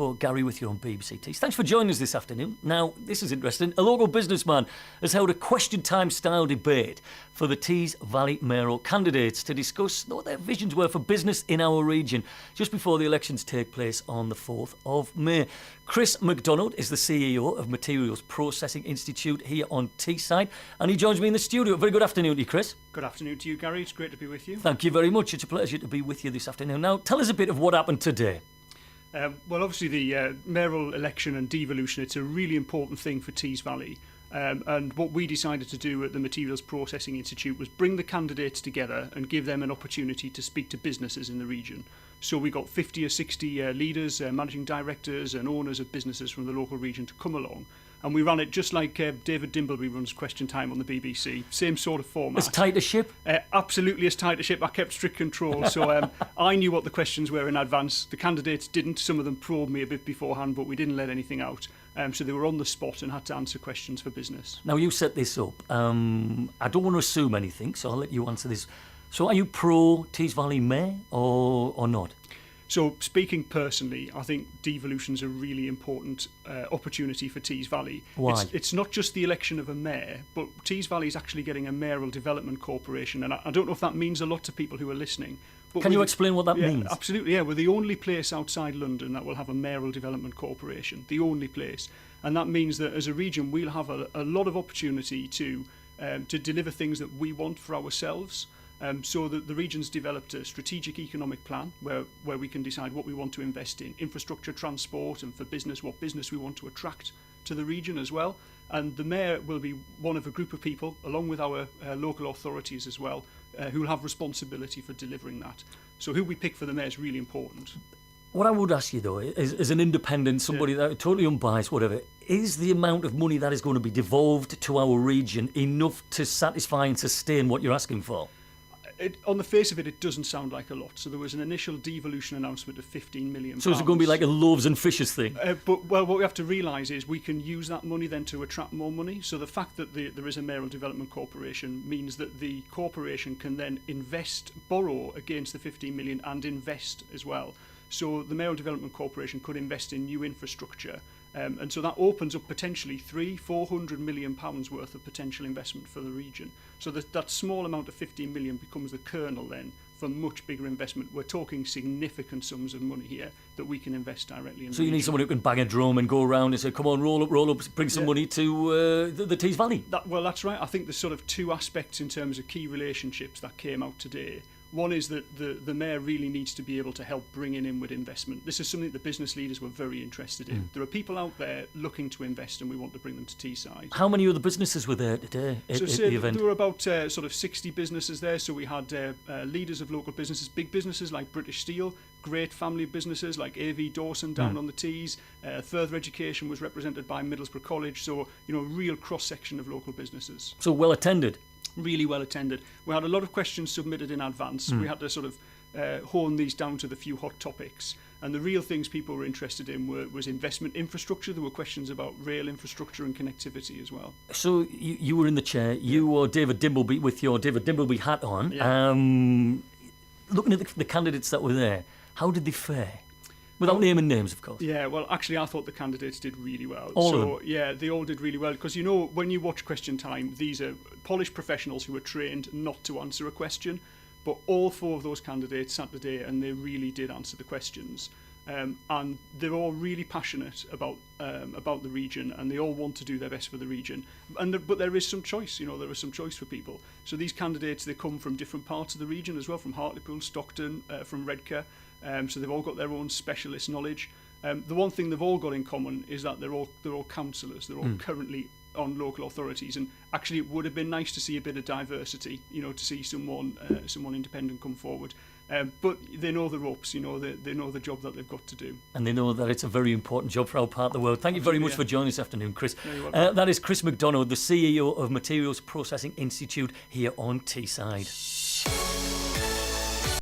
for Gary with you on BBC Tees. Thanks for joining us this afternoon. Now, this is interesting. A local businessman has held a question time style debate for the Tees Valley mayoral candidates to discuss what their visions were for business in our region just before the elections take place on the 4th of May. Chris McDonald is the CEO of Materials Processing Institute here on Teesside, and he joins me in the studio. Very good afternoon to you, Chris. Good afternoon to you, Gary. It's great to be with you. Thank you very much. It's a pleasure to be with you this afternoon. Now, tell us a bit of what happened today. Well, obviously the mayoral election and devolution, it's a really important thing for Tees Valley. And what we decided to do at the Materials Processing Institute was bring the candidates together and give them an opportunity to speak to businesses in the region. So we got 50 or 60 leaders, managing directors and owners of businesses from the local region to come along. And we ran it just like David Dimbleby runs Question Time on the BBC. Same sort of format. As tight a ship? Absolutely as tight a ship. I kept strict control. So I knew what the questions were in advance. The candidates didn't. Some of them probed me a bit beforehand, but we didn't let anything out. So they were on the spot and had to answer questions for business. Now, you set this up. I don't want to assume anything, so I'll let you answer this. So are you pro Tees Valley Mayor or not? So speaking personally, I think devolution is a really important opportunity for Tees Valley. Why? It's not just the election of a mayor, but Tees Valley is actually getting a mayoral development corporation. And I don't know if that means a lot to people who are listening. But Can you explain what that yeah, means? Absolutely, yeah. We're the only place outside London that will have a mayoral development corporation. The only place. And that means that as a region, we'll have a lot of opportunity to deliver things that we want for ourselves. So the region's developed a strategic economic plan where we can decide what we want to invest in, infrastructure, transport, and for business, what business we want to attract to the region as well. And the mayor will be one of a group of people, along with our local authorities as well, who will have responsibility for delivering that. So who we pick for the mayor is really important. What I would ask you, though, is as an independent, somebody that totally unbiased, whatever, is the amount of money that is going to be devolved to our region enough to satisfy and sustain what you're asking for? On the face of it, it doesn't sound like a lot. So there was an initial devolution announcement of £15 million. So is it going to be like a loaves and fishes thing? But what we have to realise is we can use that money then to attract more money. So the fact that there is a mayoral development corporation means that the corporation can then borrow against the £15 million and invest as well. So the mayoral development corporation could invest in new infrastructure. And so that opens up potentially £400 million worth of potential investment for the region. So that small amount of 15 million becomes the kernel then for much bigger investment. We're talking significant sums of money here that we can invest directly in. So you need someone who can bang a drum and go around and say, come on, roll up, bring some money to the Tees Valley. Well, that's right. I think there's sort of two aspects in terms of key relationships that came out today. One is that the mayor really needs to be able to help bring in inward investment. This is something the business leaders were very interested in. There are people out there looking to invest and we want to bring them to Teesside. How many other businesses were there today at the event? There were about sort of 60 businesses there. So we had leaders of local businesses, big businesses like British Steel, great family businesses like AV Dawson down on the Tees. Further education was represented by Middlesbrough College. So, real cross-section of local businesses. So well attended. Really well attended. We had a lot of questions submitted in advance. We had to sort of hone these down to the few hot topics. And the real things people were interested in was investment infrastructure. There were questions about rail infrastructure and connectivity as well. So you were in the chair. You or David Dimbleby with your David Dimbleby hat on. Yeah. Looking at the candidates that were there, how did they fare? Without naming names, of course. Yeah, well, actually, I thought the candidates did really well. All of them? Yeah, they all did really well. Because, when you watch Question Time, these are polished professionals who are trained not to answer a question. But all four of those candidates sat today and they really did answer the questions. And they're all really passionate about the region and they all want to do their best for the region. But there is some choice, there is some choice for people. So these candidates, they come from different parts of the region as well, from Hartlepool, Stockton, from Redcar. So they've all got their own specialist knowledge. The one thing they've all got in common is that they're all councillors. They're all currently on local authorities, and actually it would have been nice to see a bit of diversity. To see someone independent come forward. But they know the ropes. They know the job that they've got to do. And they know that it's a very important job for our part of the world. Thank you very much for joining us this afternoon, Chris. Yeah, you're welcome. That is Chris McDonald, the CEO of Materials Processing Institute here on Teesside.